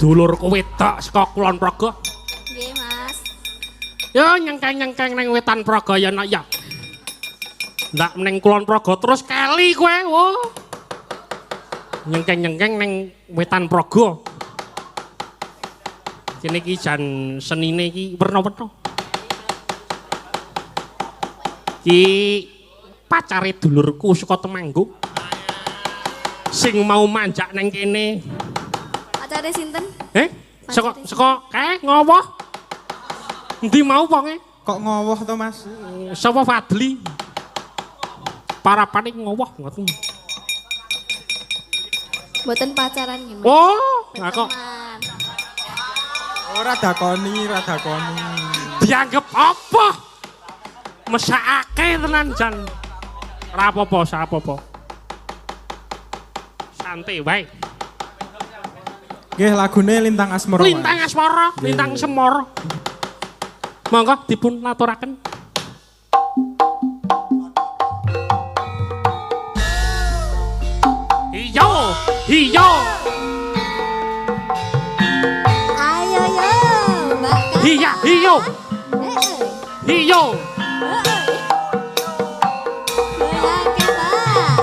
dulurku wedok saka Kulon Progo. Nggih, Mas. Ya nyengkeng-nyengkeng ning Wetan Progo ya nak ya. Ndak ning Kulon Progo terus kali kowe. Wo. Nyengkeng-nyengkeng ning Wetan Progo. Kene iki jan senine iki werna-werna. Ki pacare dulurku saka Temanggung. Sing mau manjak nang kene. Pacare sinten? Saka ngowoh. Endi mau wonge? Kok ngowoh to, Mas? Sapa Fadli? Parapane ngowoh ngoten. Mboten pacaran nggih, Mas. Oh, lah kok Ora dakoni. dianggep apa? Mesakake tenan jan. Ora apa-apa, sapopo. Santai wae. Nggih, lagune Lintang Asmara. Lintang Asmara, Lintang Semara. Monggo dipun laturaken. Iyo. Ayo yo, Mbak. Iya, iyo. Iyo. Goyangke, Mbak.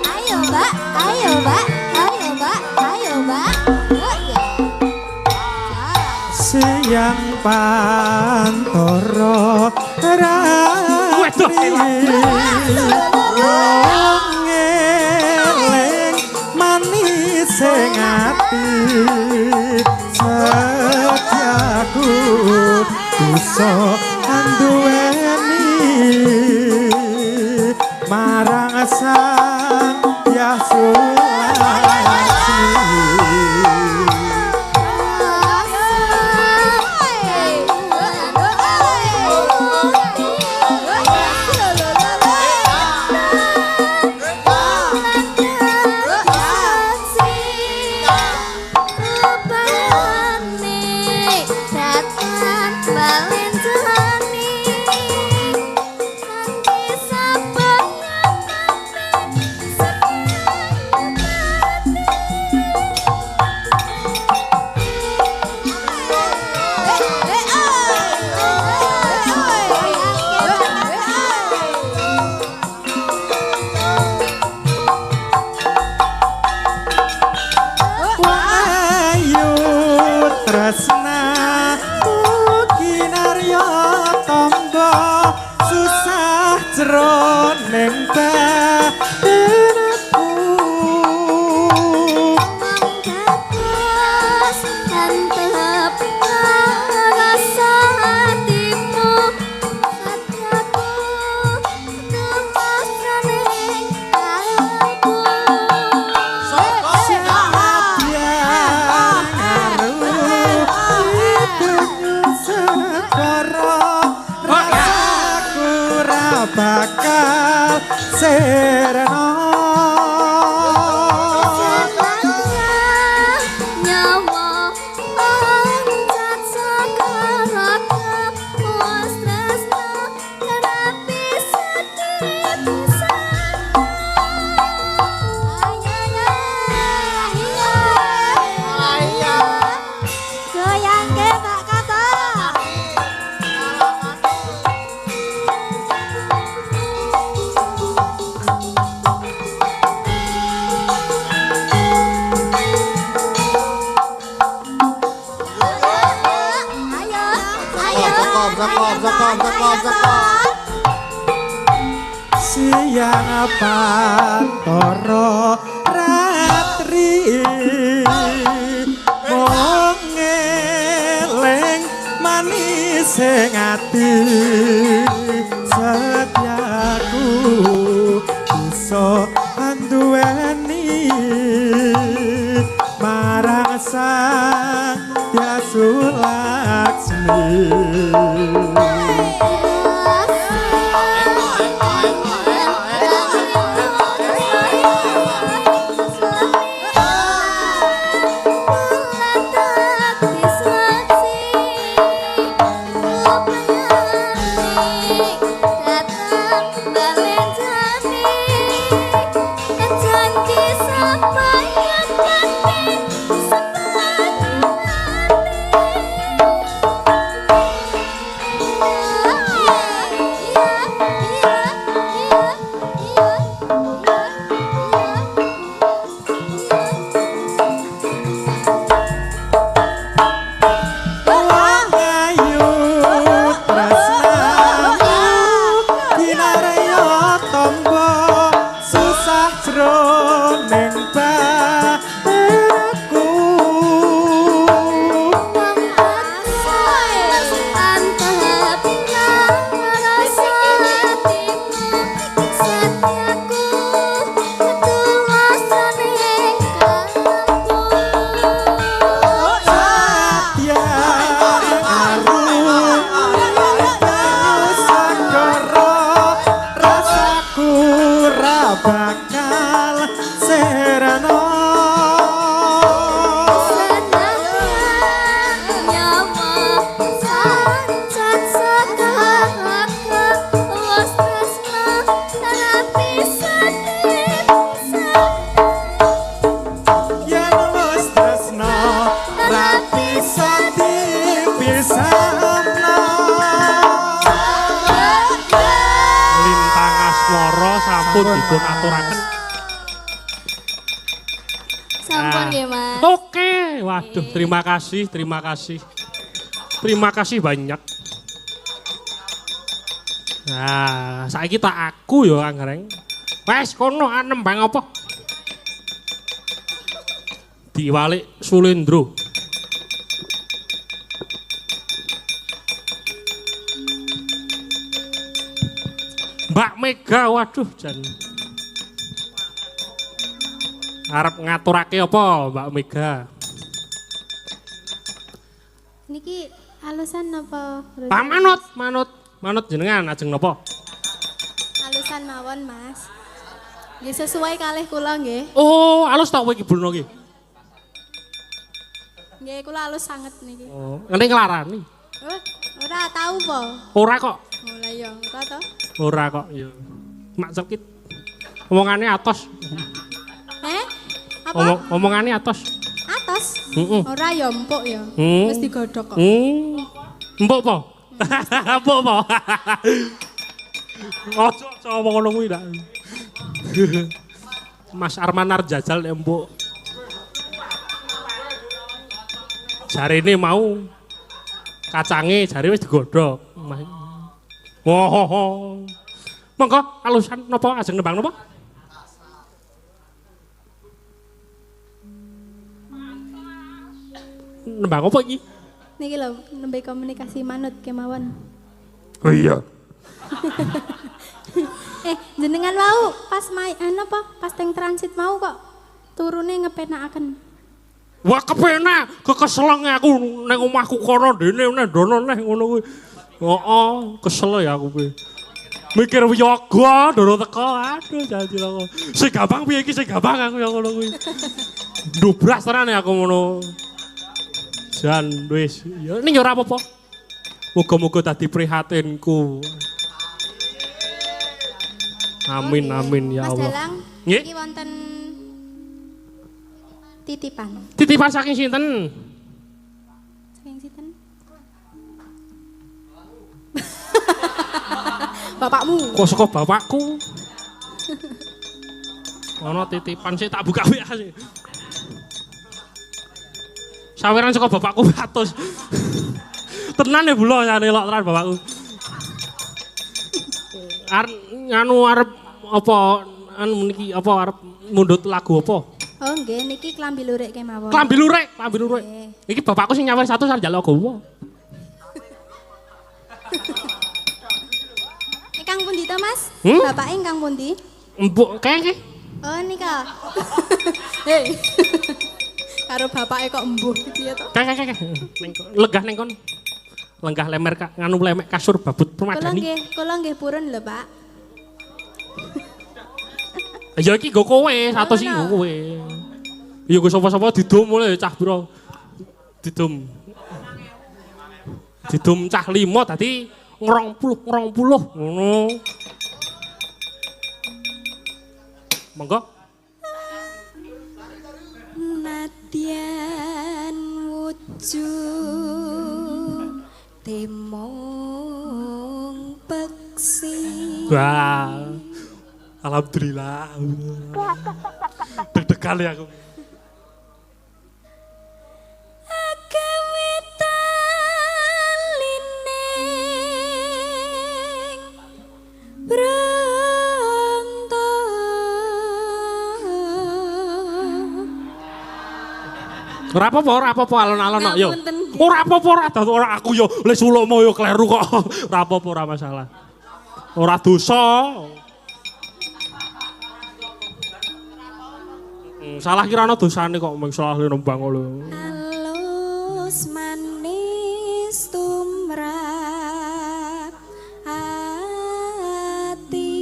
Ayo, Mbak. Ayo, Mbak. Ayo, Mbak. Ayo, Mbak. Siang pantoro Waduh, ngeleng manis sing ati setiaku bisa anduweni marang sang Yasulasi. Bakal serena nyawa pancat sakarat was tresna terapi sedih pisan ayo goyangke Mbak Kata. siang pantoro ratri mong ngeleng manis sing ati setiaku bisa anduweni marang sang Yasulaksmi. rapi dipisahno. Lintang asmara sampun dipun aturaken. Sampun nggih, Mas. Oke, waduh terima kasih, terima kasih. Terima kasih banyak. Nah, saiki tak aku ya Anggreng. Wes kono nembang apa? Diwalik Sulendro. Mbak Mega, waduh jan. Arep ngaturake apa Mbak Mega? Niki alusan apa? Pak manut jenengan ajeng napa? Alusan mawon, Mas. Nggih sesuai kalih kula nggih. Oh, alus tak kowe iki bulno iki. Nggih kula alus sanget niki. Oh, ngene nglarani. Oh, ora tahu po. Ora kok. Oh lah iya, ora to. Ora kok, ya. Mak Sekit. Omongane atos. Apa? Omongane atos. Atas? Heeh. Ora ya empuk ya. Hmm. Wis digodhog kok. Mbok po? Mbok po? Ojo ngomong ngono kuwi ndak. Mas Arman Arjajal nek mbok. Jarene mau kacange jare wis digodhog. Oh. Monggo alusan napa ajeng nembang napa? Nembang apa iki? Niki lho, nembe komunikasi manut kemawon. Oh iya. Jenengan mau pas apa? Pas teng transit mau kok turune ngepenakaken. Wah kepenak, kekeseleng aku nang omahku kono dene nang dono neh ngono kuwi. Heeh, kesel ya aku kuwi. Mikir yoga dono teko, aduh janji aku. Sing gampang piye iki sing gampang aku ya ngono kuwi. Ndubras tenan aku ngono. Jan wis, ya ning ora apa-apa. Muga-muga dadi prihatinku. Amin amin ya Mas Allah. Dalang, Nggih. iki wonten titipan. Titipan saking sinten? Saking sinten? Bapakmu. Kok saka bapakku? Ono titipan sik tak buka WA sih. Saweran saka bapakku 100. Tenan ya bulo nyane lok tenan bapakku. Arep apa anu niki apa arep mundhut lagu apa? Oh nggih, niki klambi lurik kemawon. Klambi lurik. Nggih. Iki bapakku sing nyawer 100 arep njaluk gowo. Ingkang pundi to, Mas? Hmm? Bapak ingkang pundi? Empuk kene. Oh nika. Hei. Karo bapake kok embuh piye to? Kene. Lenggah ning kon. Lenggah lemer nganu lemek kasur babut permadani. Kula nggih purun lho, Pak. Ya iki nggo kowe, 100 iki nggo kowe. Ya nggo sapa-sapa didum mulai cah bro. Didum. Didum cah 5 dadi 20 ngono. Monggo. Nadyan wujud temong peksi. Wah. Alhamdulillah. Deg-degan ya aku. Ora apa-apa alon-alon kok yo. Ora apa-apa ora aku yo les ulomo yo kleru kok. Ora apa-apa ora masalah. Ora dosa. Salah kirana dosane kok mung salah nembang lho. Alus manis tumrap ati.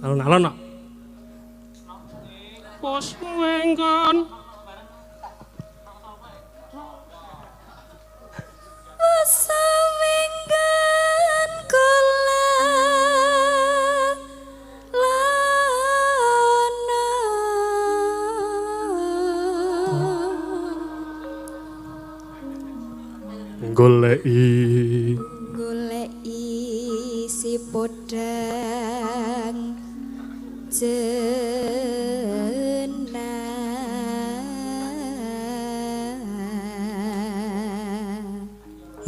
Alon-alon kok. Pos wengkon. Sawenggan kula lana goleki si podang jenah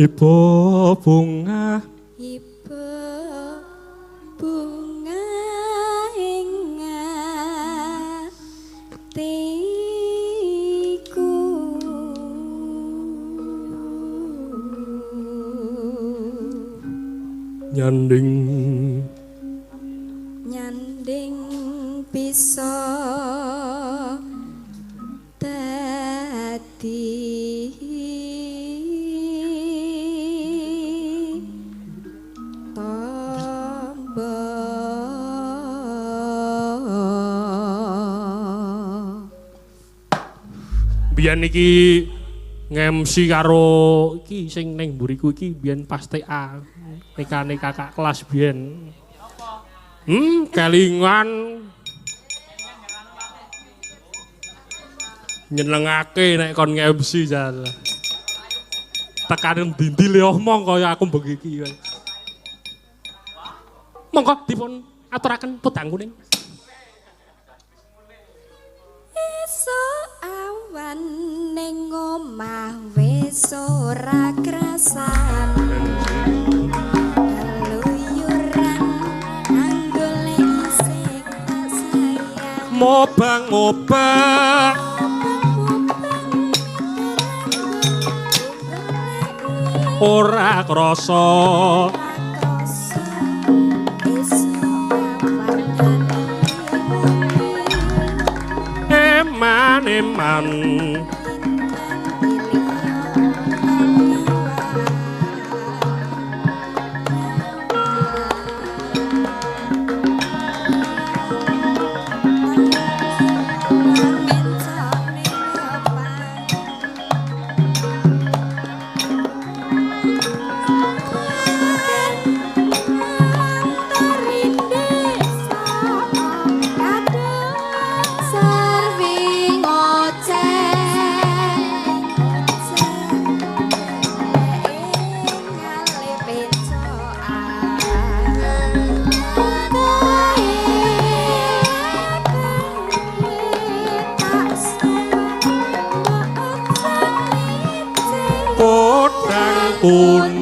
ibu bunga ibu bunga ing atiku nyanding bisa dadi tamba biyen iki nge-MC karo iki sing ning mburiku iki biyen pas TA tekane kakak kelas biyen kelingan nyenengake nek kon nge-MC jan tekanen dindi le omong kaya aku begiki wae monggo dipun aturaken putang kuning esuk awan ning omah wis ora krasan mobang-mobang ora krasa eman-eman boy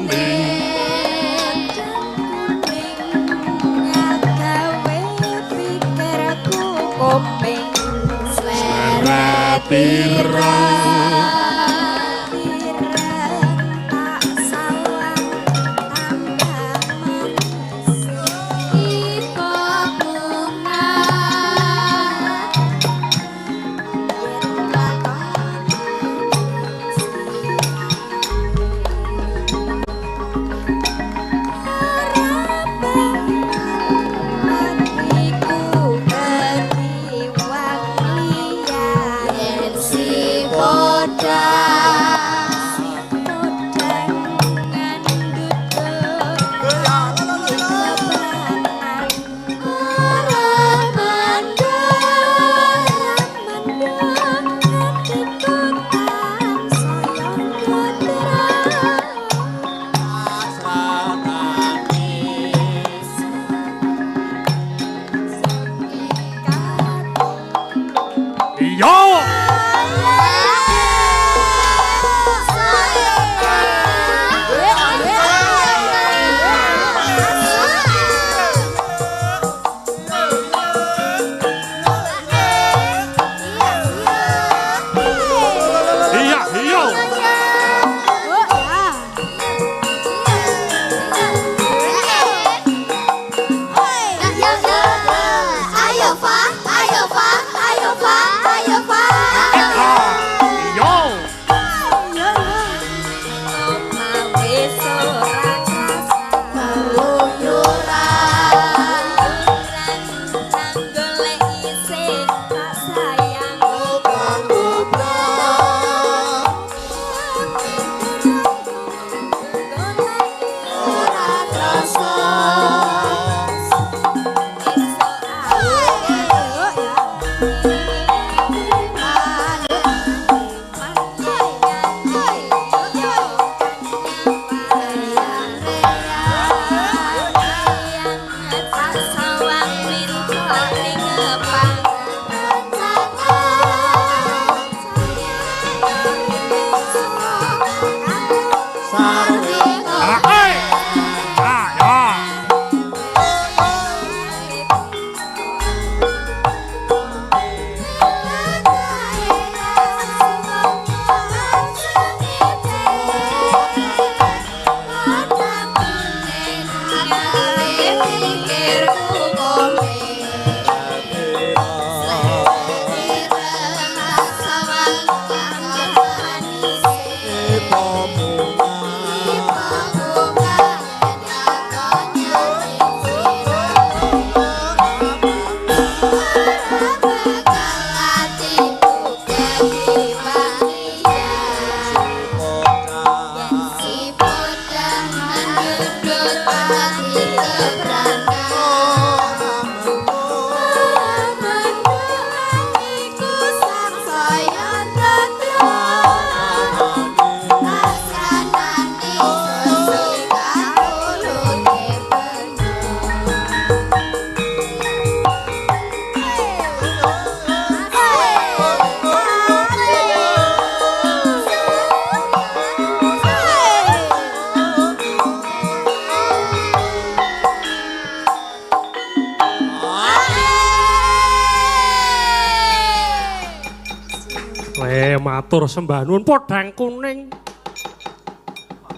Matur sembah nuwun podhang kuning.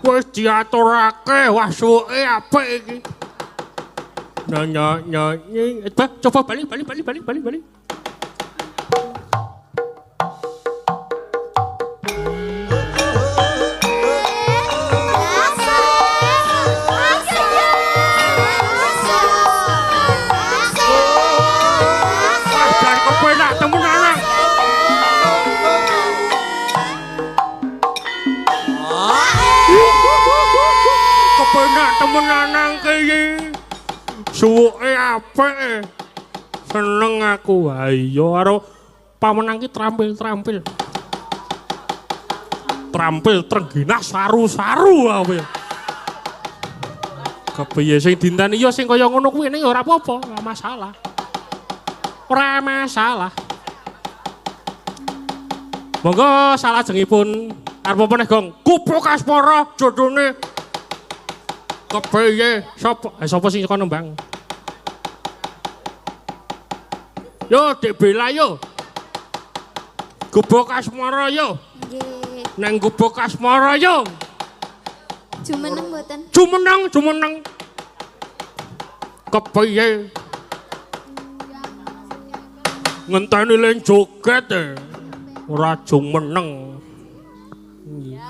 Wis diaturake, wah suweke apik iki. Nyanyi. Coba balik. Kepenak temenan nang kene. Suweke apik. Seneng aku. Ayo karo pamenang ki trampil. Trampil trengginah saru-saru aku. Kepiye sing dinteni ya sing kaya ngono kuwi ning ora apa-apa, ora masalah. Ora masalah. Monggo salajengipun arep apa neh Gong? Kupuk Aspara jodone kepiye? Sapa sing kono Bang? Yo Dek Bela yo. Kupuk Asmara yo. Nggih. Nang Kupuk Asmara yo. Jumeneng mboten? Jumeneng. Kepiye? Ngenteni ling joget ora jumeneng.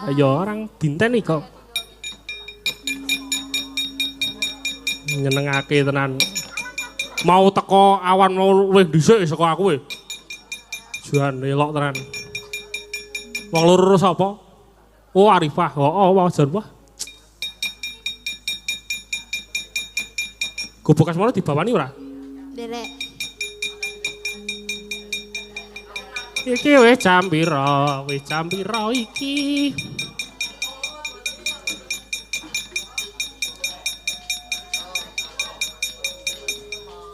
Ayo orang dinteni kok. Nyenengake tenan. Mau teko awan mau luwih dhisik saka aku. Jan elok tenan. Wong loro sapa? Oh Arifah. Oh wajar wah. Gubuk Asmara dibawani ora? Derek. Iki wis jam pira iki?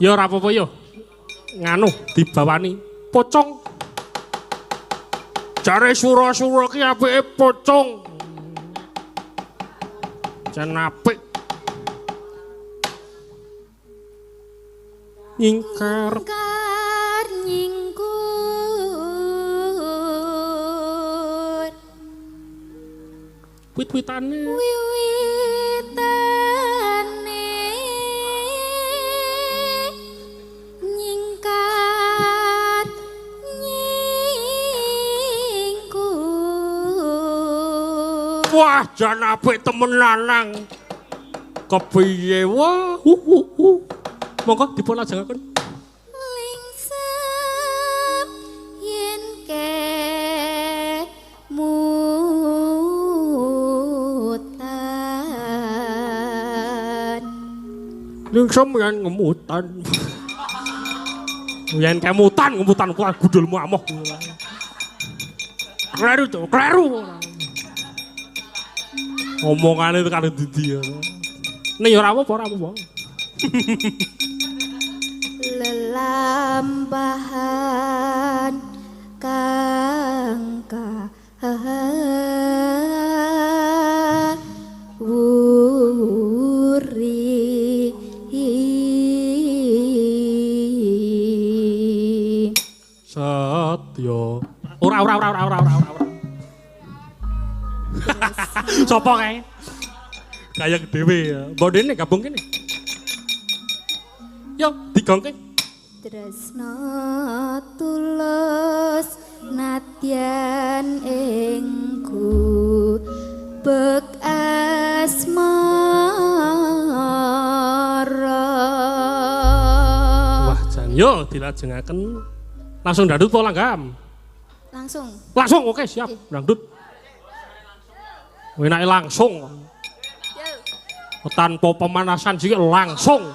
Ya ora apa-apa yo. Nganu dibawani pocong. Jare sura-sura ki apike pocong. Jan apik. Nyingkar nyingkur wit-witane nyingkar nyingkur. wah jan apik temen lanang kepiye wah monggo dipun lajengaken. Lingsep yen kemutan. Lingsem yen ngemutan. Yen kemutan kuwi gudulmu amoh. Kleru. Omongane karo Didi ya. Ning ora apa-apa. Lelambahan kang wuri Satya ora sapa kae kayak dhewe ya bodene gabung kene yo digongke tresna tulus nadyan engku bek asmara. Wah jan yo dilajengaken langsung dadut pola gam Langsung. Langsung oke siap. Dangdut. Enake langsung. Tanpa pemanasan sih langsung.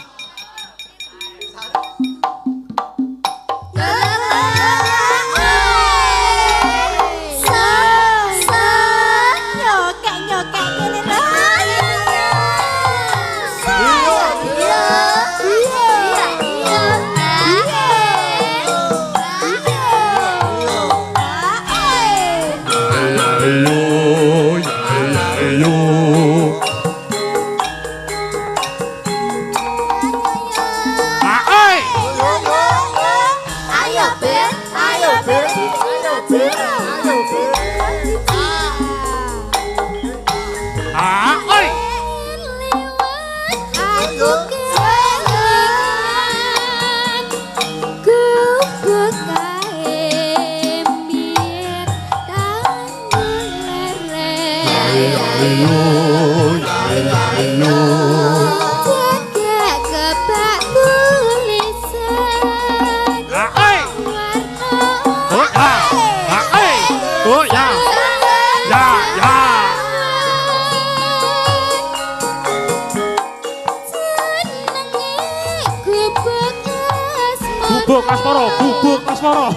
Bubuk Asmara, bubuk Asmara.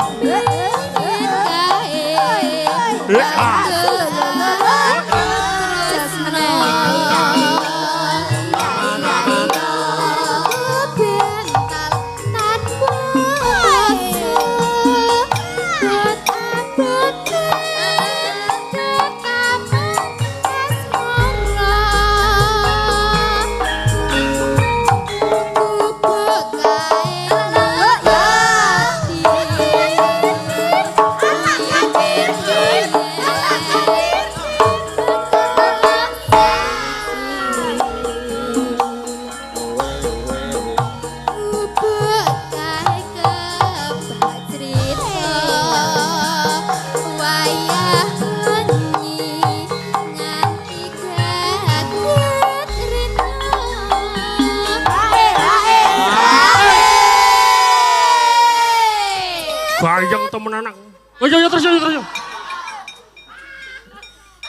Bayang temen anak. Oh iya terus.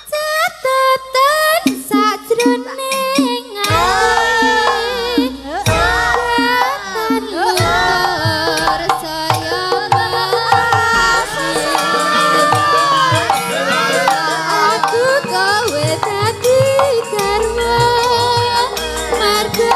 Catatan sajroning ati catatan percaya aku kowe dadi karma marga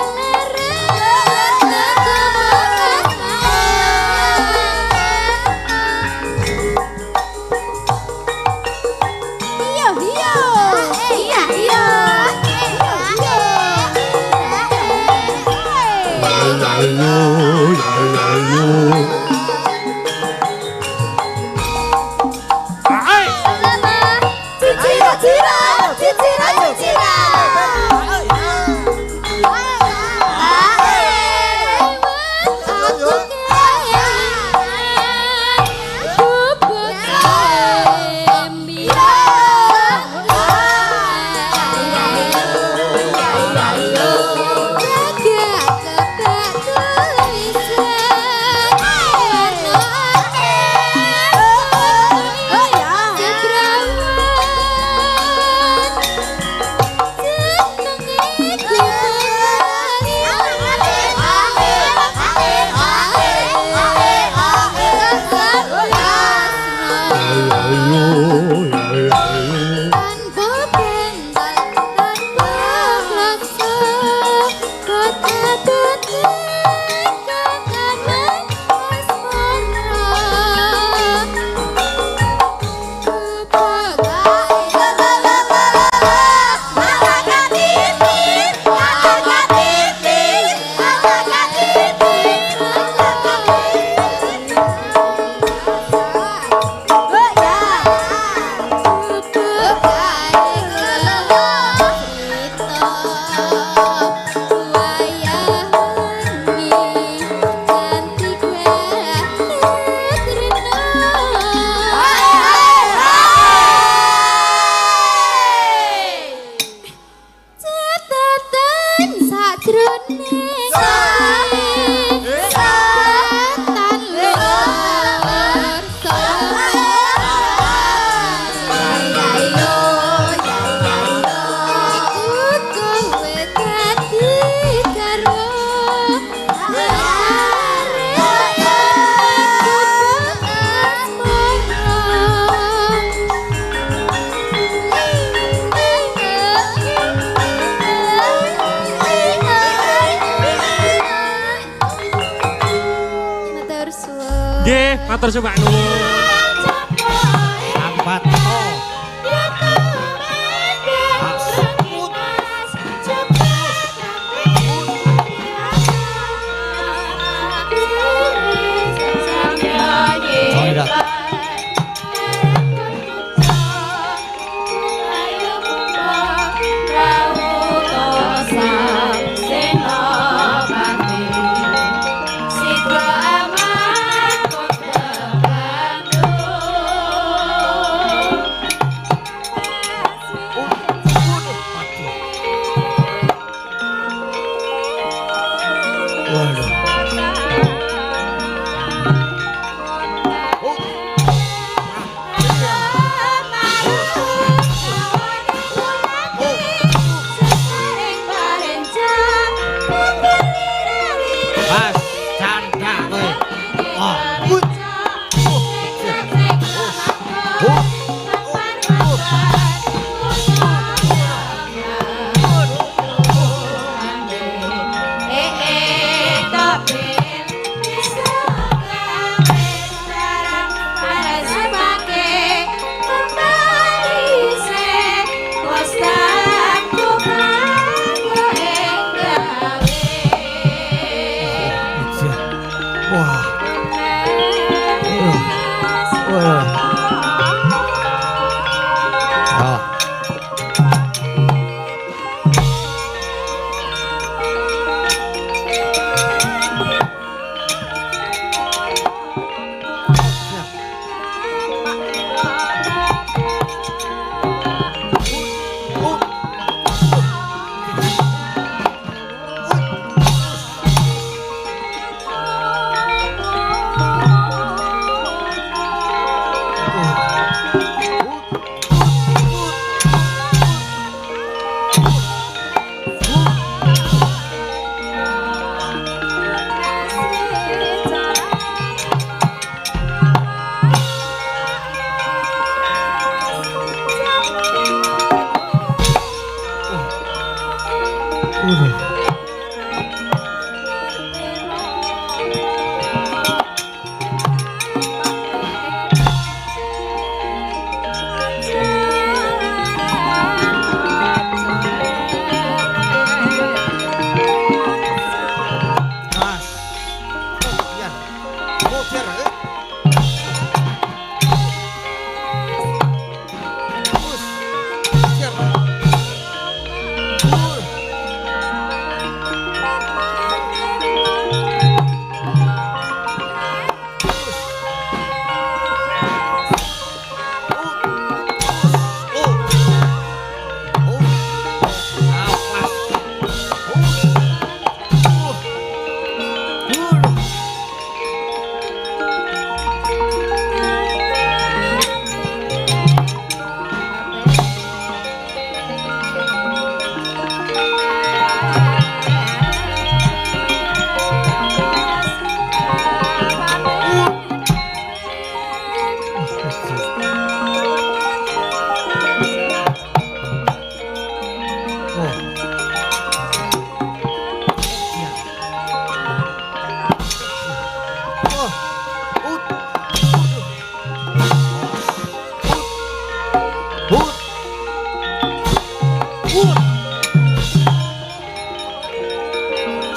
Matur sembah nuwun. Sambat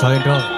Joindro.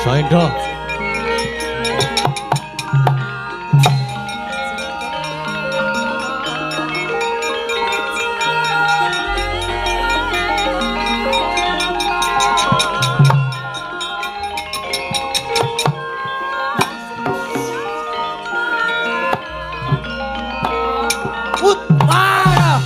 Joindro. Ah!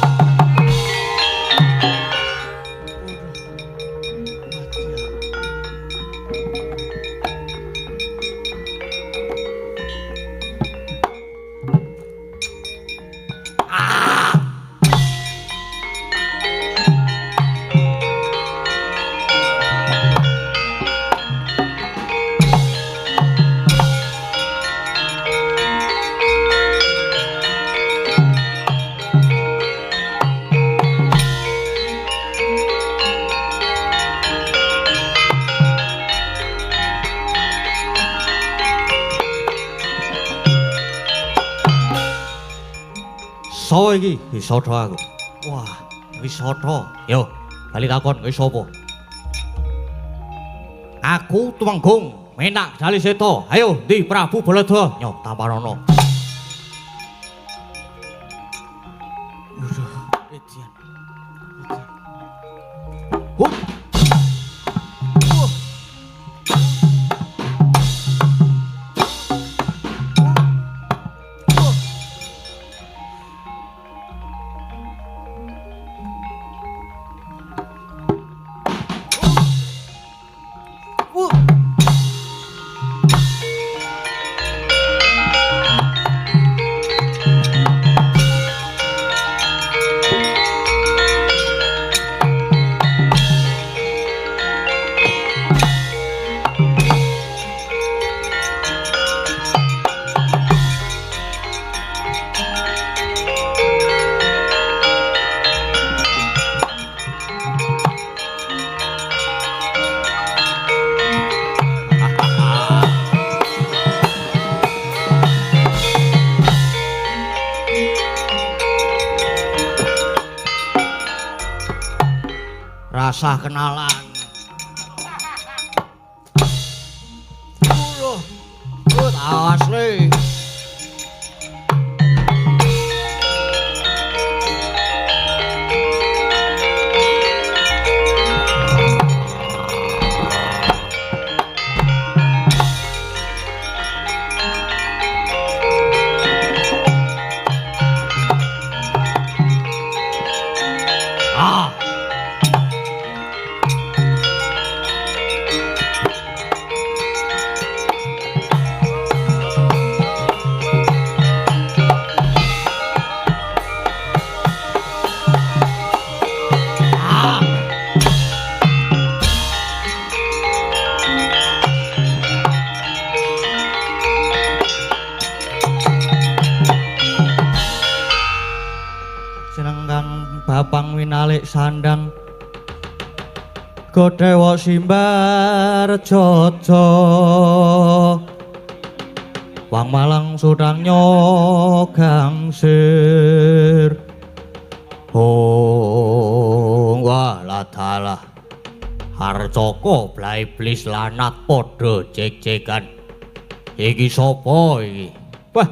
Sao iki wisata aku. Wah, wisata. Yo, bali takon kowe sapa? Aku Tumenggung, Menak Jali Seta. Ayo, Ndi Prabu Baladra, nyo Tamparana. Waduh, Edian. Hup. Rasa kenalan. Asli. Bapang winalik sandang Godhewa simbar jojo Wang Malang sudang nyogangsir Hong waladalah Harjoko blaiblis lanat podo cek-cekan Iki sopo iki Wah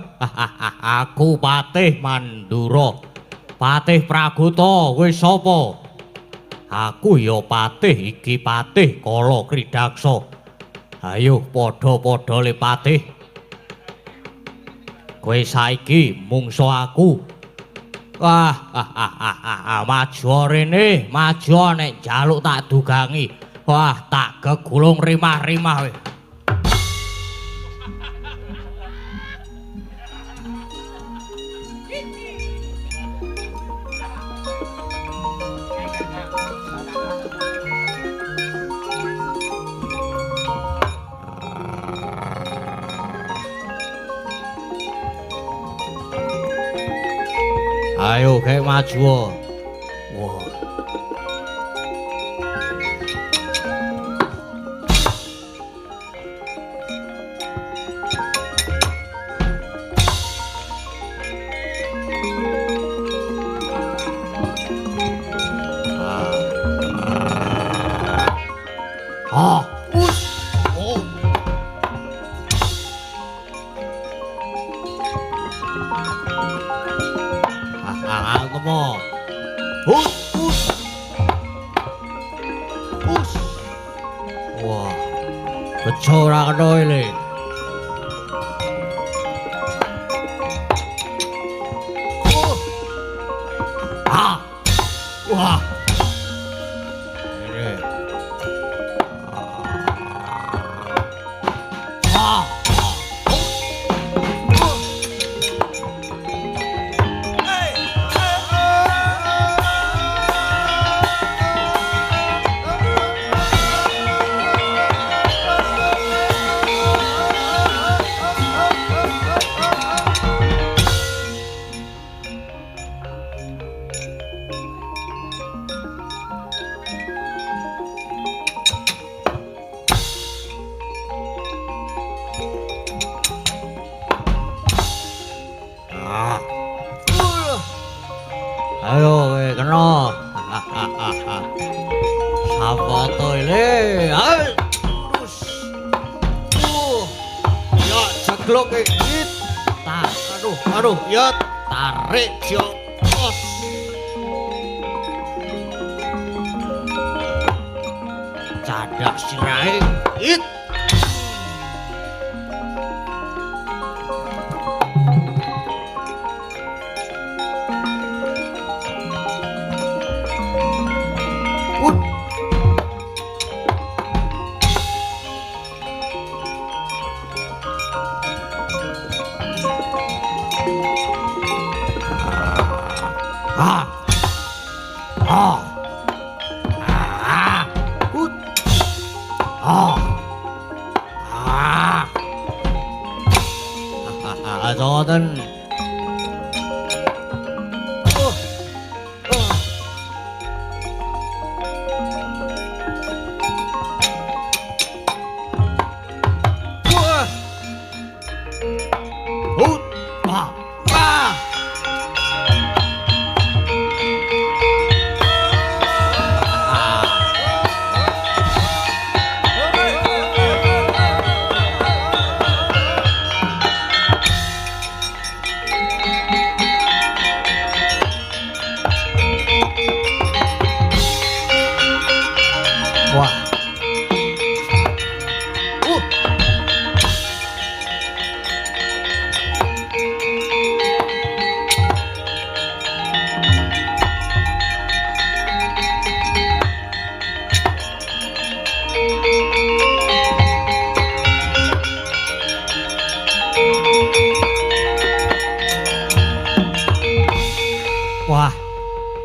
aku Patih Mandura Patih Praguta wis sapa? Aku ya Patih iki Patih Kala Kridaksa. Ayo padha-padha le Patih. Kowe saiki mungsu aku. Wah, maju rene, maju nek njaluk tak dugangi. Wah, tak gegulung rimah-rimah we. Ayo kayak maju. Wah. Oh. Mo. Hus. Wah. Bejo ora kena iki. Ah. Wah. Ini. Ah. Ayo kowe kena. Sapa to ile? Ayo. Terus. Ya ceklok iki. Aduh, ya tarik jokos. Cadak sirahe it. Jordan.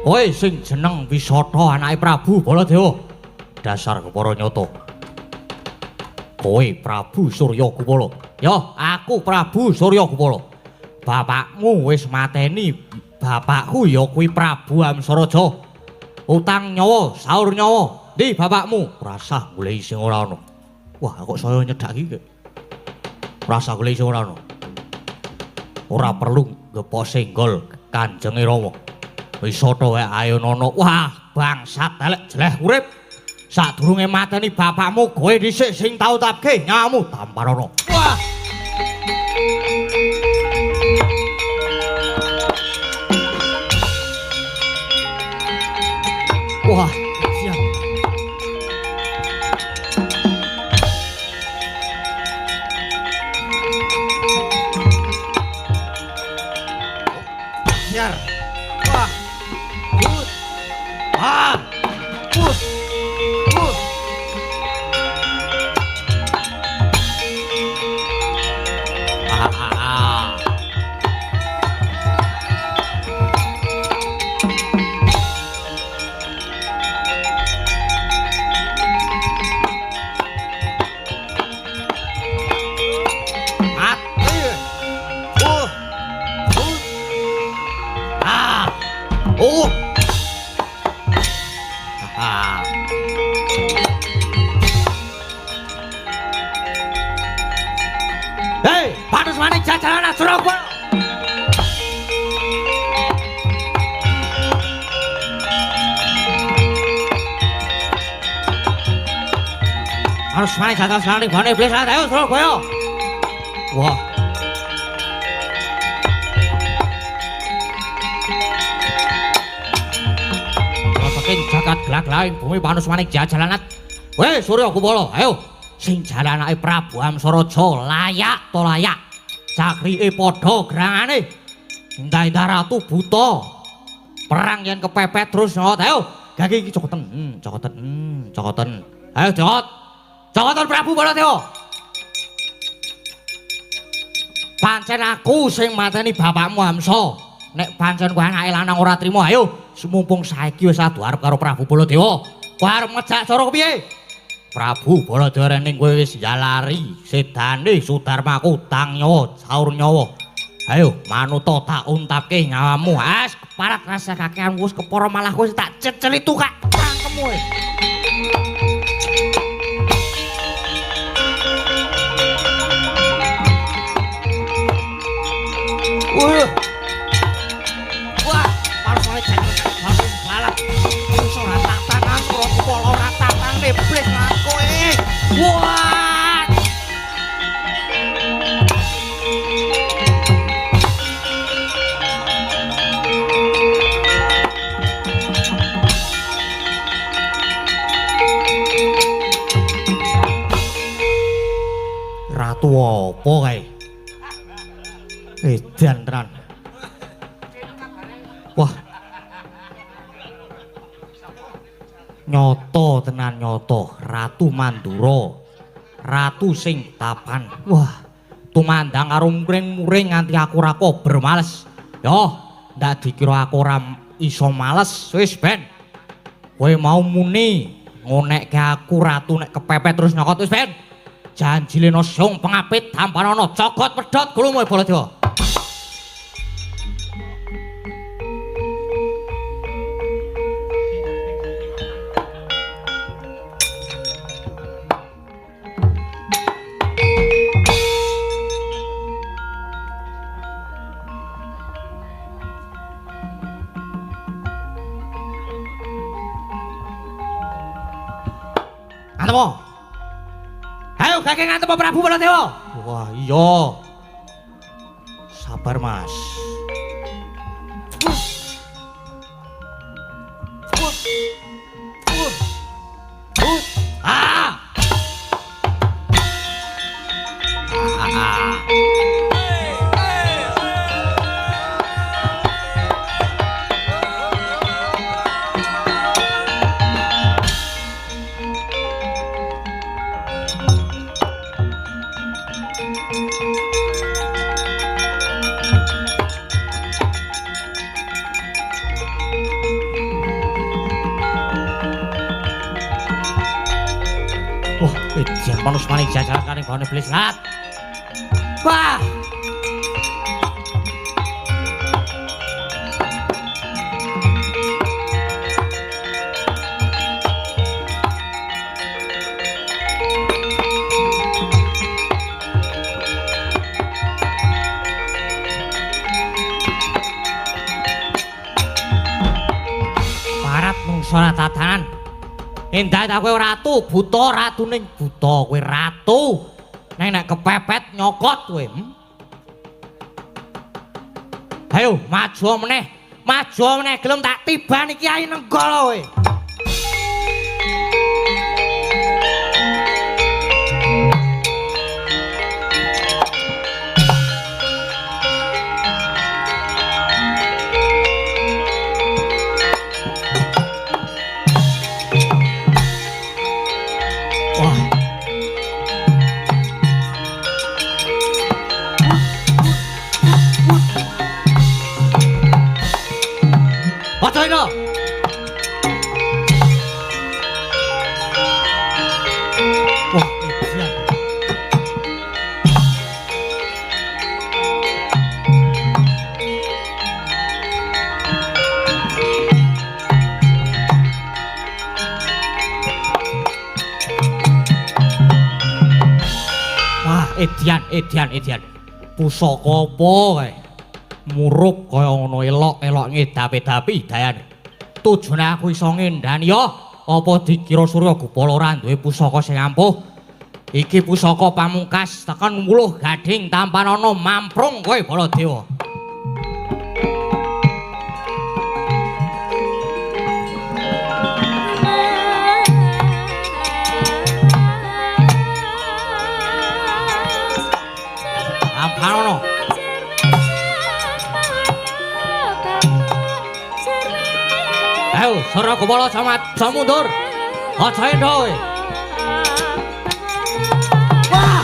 Kowe sing jeneng Wisata anake Prabu Baladewa. Dasar kepara nyata. Kowe Prabu Surya Kupala. Ya, aku Prabu Surya Kupala. Bapakmu wis mateni. Bapakku ya kuwi Prabu Amsaraja. Utang nyawa, saur nyawa. Ndi bapakmu? Rasah goleki sing ora ana. Wah, kok saya nyedak iki. Rasah goleki sing ora ana. Ora perlu ngepok senggol Kanjenge Rama. Wisata wae ayo nono. Wah, bangsat elek jeleh urip. Sadurunge mateni bapakmu kowe dhisik sing tau tapke nyawamu Tamparono. Wah. Wah, siap. Siap. Wah. Ah! Push! Push! Hei, Panus Manik jajaran Surabaya. Panus Manik jajaran Bane Iblis ayo Surabaya. Wah. Saking jagat gelak-laing bumi Panus Manik jajalanat. Weh, Surya Kupala, ayo. Sing jalanake Prabu Amsaraja layak to layak. Cakrike padha grangane. Ndai Ratu buta. perang yen kepepet terus nyot. Ayo, gage iki cokoten. Cokoten. Ayo Jot. Cokoten Prabu Baladewa. Pancen aku sing mateni bapakmu Hamsa. Nek pancen kowe anake lanang ora trima, ayo mumpung saiki wis adu arep karo Prabu Baladewa. Kowe arep ngejak cara kepiye? Prabu Baladewa ning kowe wis jalari sedane Sudarmaku tang nyawa, saur nyawa. Ayo manuta tak untapke nyawamu. As keparat rasa kakean wis kepara malah kowe tak cecelitu kak cangkemmu. Wah, parpole jangan sampeyan balap. Iso rata tangan karo kepala rata tangan neblis lah kowe. Wah! Ratu apa kae? Edan tenan. Wah. Nyoto tenan nyoto, Ratu Mandura. Ratu sing tapan. Wah, tumandang karo muring-muring nganti aku ora kober males. Yo, ndak dikira aku ora iso males. Wis ben. Kowe mau muni ngonekke aku ratu nek kepepet terus nyokot wis ben. Janji leno sing pengapit tampanana cogot pedhot gulumu Baladewa. Antemo. Ayo kakek ngantep Prabu Baladewa. Wah iya. Sabar Mas. Ah. Jan manus maning jajaran kaning bawane Blis Lat. Wah. Parat mungsana tatanan. Endah ta kowe ratu, buta ratu ning buta kowe ratu. Neng nek kepepet nyokot kowe. Ayo maju meneh. Maju meneh gelem tak tibani Kyai Nenggala kowe. Ayo. Wah, siap. Wah, Edian. Pusaka apa kae? Murup kaya ngono elok-elok ngedapi-dapi dayane. Tujune aku iso ngendani ya, apa dikira Surya Gupala ora duwe pusaka sing ampuh? Iki pusaka pamungkas tekan muluh gading tampanana mamprung kowe Baladewa. Tampanana Ayo, Saragopala jamat mundur. Aja endo kowe. Wah!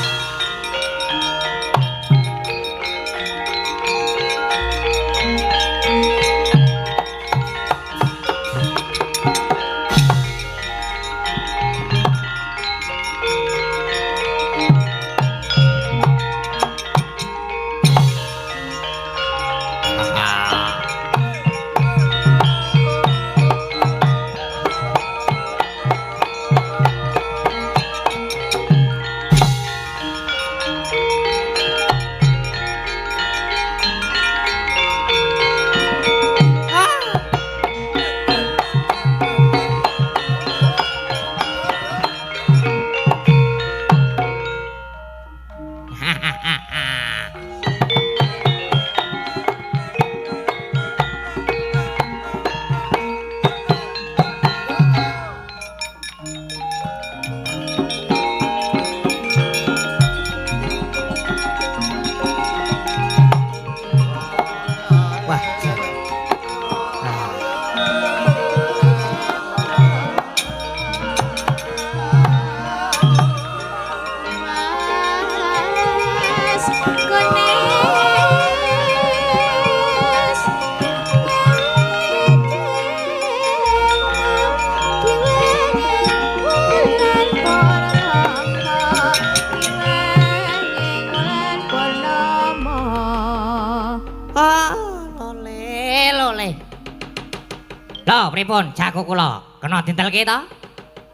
Lho, pripun jago kula? Kena dintelke to?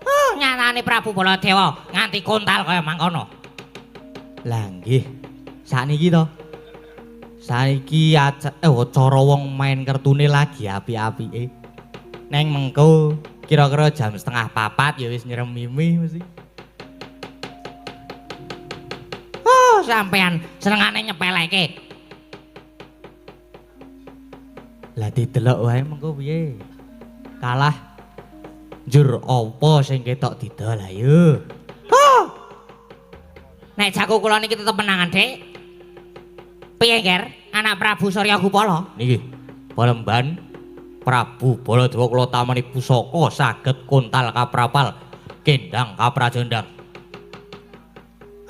Oh, nyatane Prabu Baladewa nganti kontal kaya mangkono. Lah nggih. Sakniki to. Saiki acara wong main kertune lagi apik-apike. Neng mengko kira-kira jam 3:30 ya wis nyeremimi mesti. Oh, sampean senengane nyepeleke. Lah didelok wae mengko piye? Kalah njur apa sing ketok didol ayo. Oh! Nek jago kula niki tetep menangan, Dik. Piye, Ger? Anak Prabu Saryagopala. Niki, Palemban Prabu Baladewa kula tamani pusaka saged kontal kaprapal kendang kaprajendang.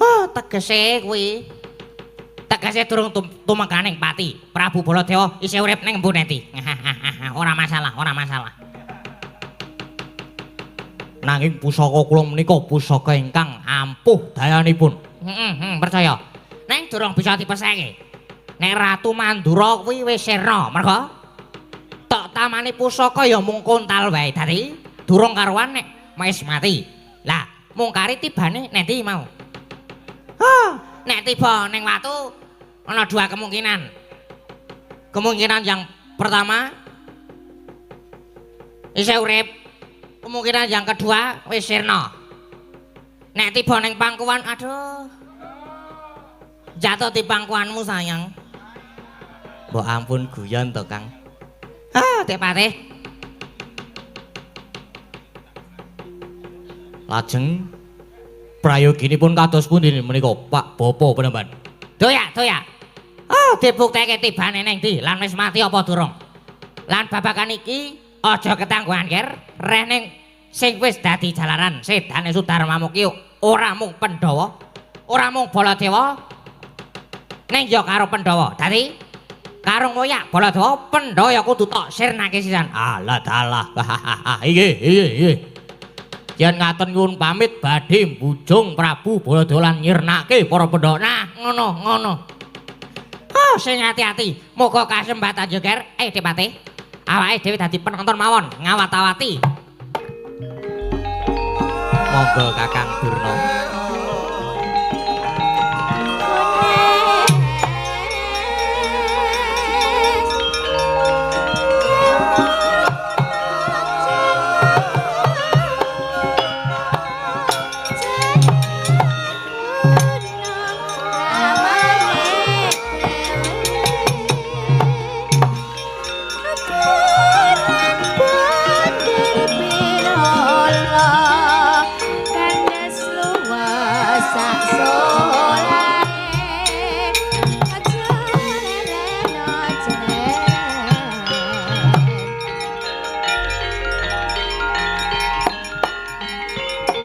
Oh, tegese kuwi. Tegese durung tumekaning pati. Prabu Baladewa isih urip ning Mpu Neti. Ora masalah, ora masalah. Nanging pusaka kula menika pusaka ingkang ampuh dayanipun. Percaya. Neng durung bisa dipesake. Nek Ratu Mandura kuwi wis sirna, merga tok tamani pusaka ya mung kontal wae. Dadi durung karuan nek wis mati. Lah, mungkari tibane nek ndi mau? Nek tiba ning watu ana dua kemungkinan. Kemungkinan yang pertama isih urip. Kemungkinan yang kedua wis sirna. Nek tiba ning pangkuan, aduh. Jatuh di pangkuanmu sayang. Mbok ampun guyon to, Kang. Dek Patih. Lajeng prayoginipun kados pundi menika, Pak Bapa Panembahan? Doyak. Dibuktekke tibane ning ndi lan wis mati apa durung? Lan babagan iki aja ketangguhan, Ger. Reh ning sing wis dadi jalaran sedane Sudarmamu ki ora mung Pandhawa, ora mung Baladewa. Ning ya karo Pandhawa. Dadi karo ngoyak Baladewa, Pandhawa ya kudu tok sirnake sisan. Alah dalah. Iki. Yen ngaten nyuwun pamit badhe mbujung Prabu Baladewa lan nyirnake para Pandhawa. Nah, ngono. Oh, sing hati-hati. Muga kasempatan yo, Ger. Dipati. Awake dhewe dadi penonton mawon, ngawat-awati. Monggo Kakang Durna.